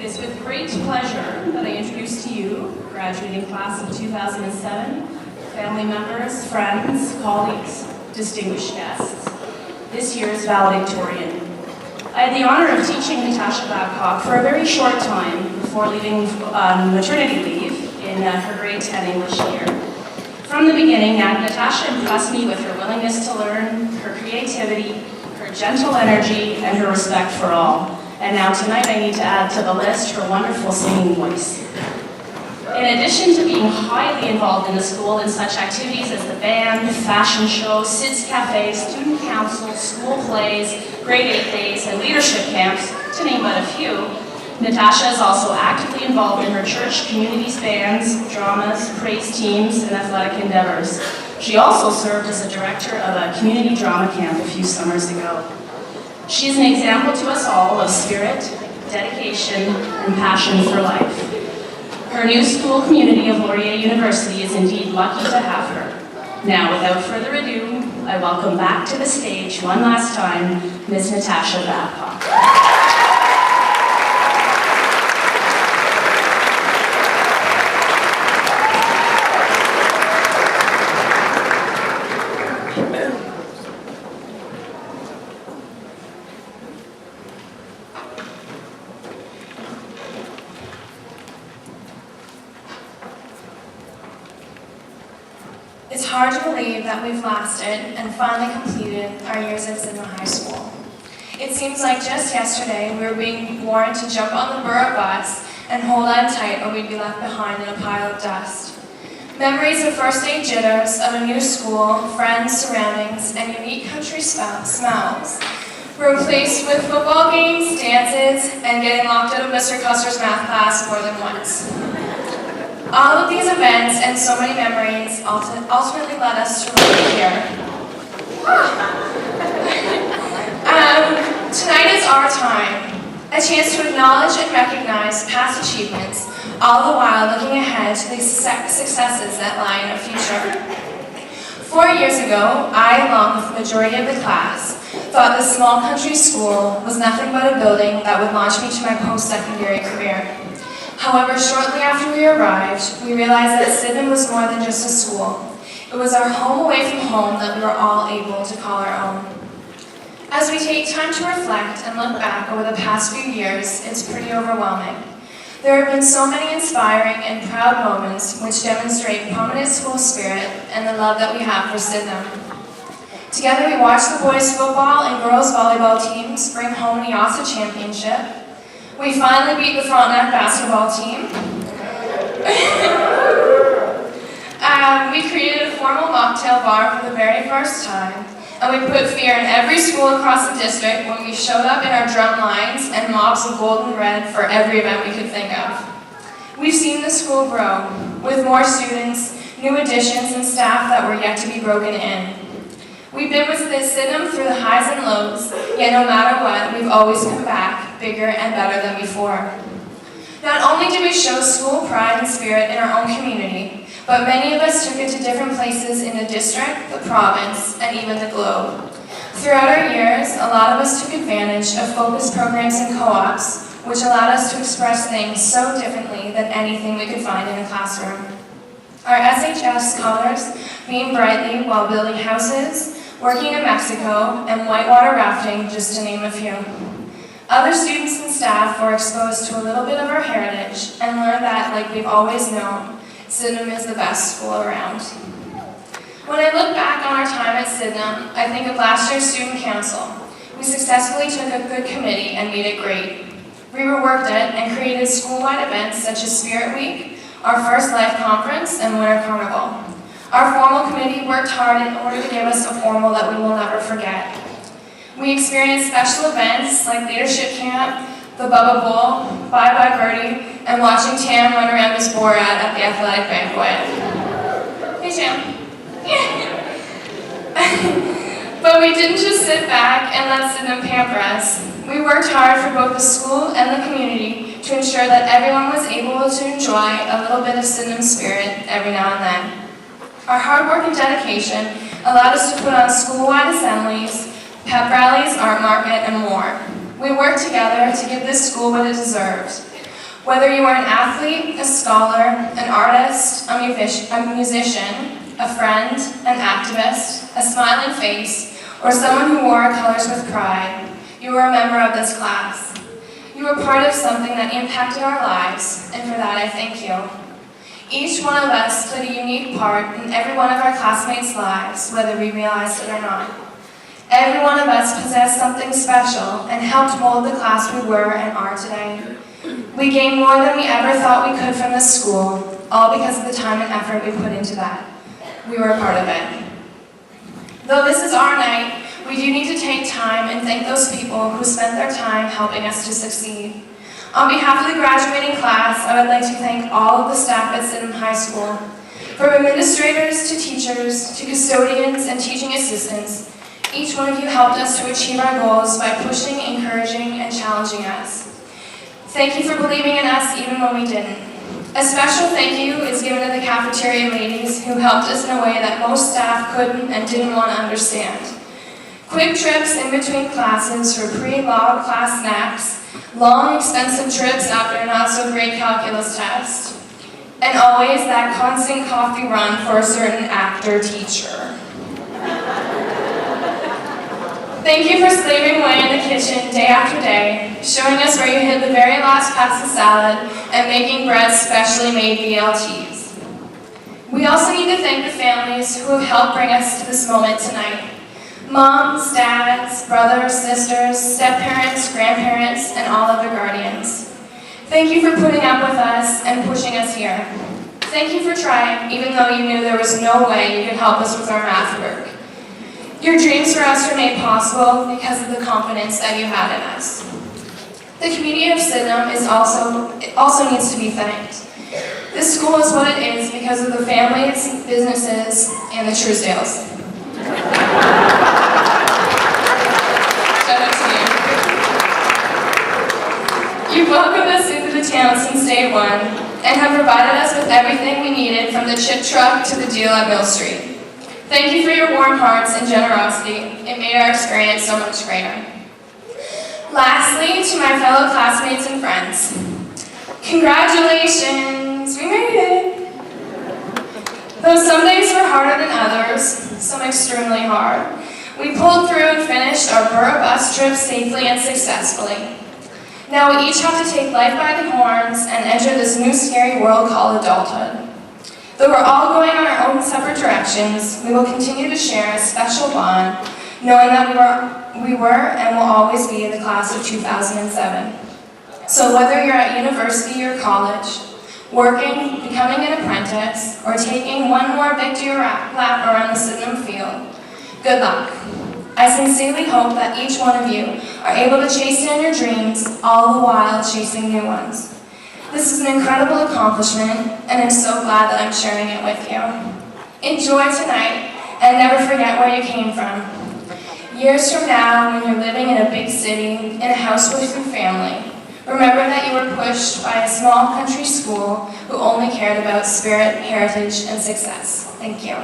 It's with great pleasure that I introduce to you, graduating class of 2007, family members, friends, colleagues, distinguished guests, this year's valedictorian. I had the honor of teaching Natasha Babcock for a very short time before leaving on maternity leave in her grade 10 English year. From the beginning, Natasha impressed me with her willingness to learn, her creativity, her gentle energy, and her respect for all. And now tonight I need to add to the list her wonderful singing voice. In addition to being highly involved in the school in such activities as the band, fashion show, SIDS Cafe, student council, school plays, grade 8 days, and leadership camps, to name but a few, Natasha is also actively involved in her church community's bands, dramas, praise teams, and athletic endeavors. She also served as a director of a community drama camp a few summers ago. She is an example to us all of spirit, dedication, and passion for life. Her new school community of Laurier University is indeed lucky to have her. Now, without further ado, I welcome back to the stage one last time, Ms. Natasha Babcock. It's hard to believe that we've lasted and finally completed our years at Sydenham High School. It seems like just yesterday we were being warned to jump on the borough bus and hold on tight or we'd be left behind in a pile of dust. Memories of first day jitters, of a new school, friends, surroundings, and unique country smells were replaced with football games, dances, and getting locked out of Mr. Custer's math class more than once. All of these events and so many memories ultimately led us to right here. Tonight is our time, a chance to acknowledge and recognize past achievements, all the while looking ahead to the successes that lie in our future. 4 years ago, I, along with the majority of the class, thought this small country school was nothing but a building that would launch me to my post-secondary career. However, shortly after we arrived, we realized that Sydenham was more than just a school. It was our home away from home that we were all able to call our own. As we take time to reflect and look back over the past few years, it's pretty overwhelming. There have been so many inspiring and proud moments which demonstrate prominent school spirit and the love that we have for Sydenham. Together we watched the boys' football and girls' volleyball teams bring home the OSSA championship. We finally beat the Frontenac basketball team. We created a formal mocktail bar for the very first time, and we put fear in every school across the district when we showed up in our drum lines and mobs of gold and red for every event we could think of. We've seen the school grow, with more students, new additions, and staff that were yet to be broken in. We've been with Sydenham through the highs and lows, yet no matter what, we've always come back bigger and better than before. Not only did we show school pride and spirit in our own community, but many of us took it to different places in the district, the province, and even the globe. Throughout our years, a lot of us took advantage of focused programs and co-ops, which allowed us to express things so differently than anything we could find in a classroom. Our SHS colors beamed brightly while building houses, working in Mexico, and whitewater rafting, just to name a few. Other students and staff were exposed to a little bit of our heritage and learned that, like we've always known, Sydenham is the best school around. When I look back on our time at Sydenham, I think of last year's student council. We successfully took a good committee and made it great. We reworked it and created school-wide events such as Spirit Week, our first Life Conference, and Winter Carnival. Our formal committee worked hard in order to give us a formal that we will never forget. We experienced special events like Leadership Camp, the Bubba Bowl, Bye Bye Birdie, and watching Tam run around as Borat at the athletic banquet. Hey Tam. But we didn't just sit back and let Sydenham pamper us. We worked hard for both the school and the community to ensure that everyone was able to enjoy a little bit of Sydenham spirit every now and then. Our hard work and dedication allowed us to put on school-wide assemblies, pep rallies, art market, and more. We worked together to give this school what it deserved. Whether you are an athlete, a scholar, an artist, a musician, a friend, an activist, a smiling face, or someone who wore our colors with pride, you are a member of this class. You are part of something that impacted our lives, and for that I thank you. Each one of us played a unique part in every one of our classmates' lives, whether we realized it or not. Every one of us possessed something special and helped mold the class we were and are today. We gained more than we ever thought we could from this school, all because of the time and effort we put into that. We were a part of it. Though this is our night, we do need to take time and thank those people who spent their time helping us to succeed. On behalf of the graduating class, I would like to thank all of the staff at Sydenham High School. From administrators to teachers to custodians and teaching assistants, each one of you helped us to achieve our goals by pushing, encouraging, and challenging us. Thank you for believing in us even when we didn't. A special thank you is given to the cafeteria ladies who helped us in a way that most staff couldn't and didn't want to understand. Quick trips in between classes for pre-log class snacks, long, expensive trips after a not-so-great calculus test, and always that constant coffee run for a certain actor teacher. Thank you for slaving away in the kitchen day after day, showing us where you hid the very last pasta salad, and making bread specially made BLTs. We also need to thank the families who have helped bring us to this moment tonight. Moms, dads, brothers, sisters, step-parents, grandparents, and all other guardians. Thank you for putting up with us and pushing us here. Thank you for trying, even though you knew there was no way you could help us with our math work. Your dreams for us were made possible because of the confidence that you had in us. The community of Sydenham also needs to be thanked. This school is what it is because of the families, businesses, and the Truesdales. Shout out to you. You've welcomed us into the town since day one and have provided us with everything we needed from the chip truck to the deal at Mill Street. Thank you for your warm hearts and generosity. It made our experience so much greater. Lastly, to my fellow classmates and friends, congratulations, we made it. Though some days were harder than others, some extremely hard, we pulled through and finished our borough bus trip safely and successfully. Now we each have to take life by the horns and enter this new scary world called adulthood. Though we're all going on our own separate directions, we will continue to share a special bond, knowing that we were and will always be the class of 2007. So whether you're at university or college, working, becoming an apprentice, or taking one more victory lap around the Sydenham field, good luck. I sincerely hope that each one of you are able to chase down your dreams, all the while chasing new ones. This is an incredible accomplishment, and I'm so glad that I'm sharing it with you. Enjoy tonight, and never forget where you came from. Years from now, when you're living in a big city, in a house with your family, remember that you were pushed by a small country school who only cared about spirit, heritage, and success. Thank you.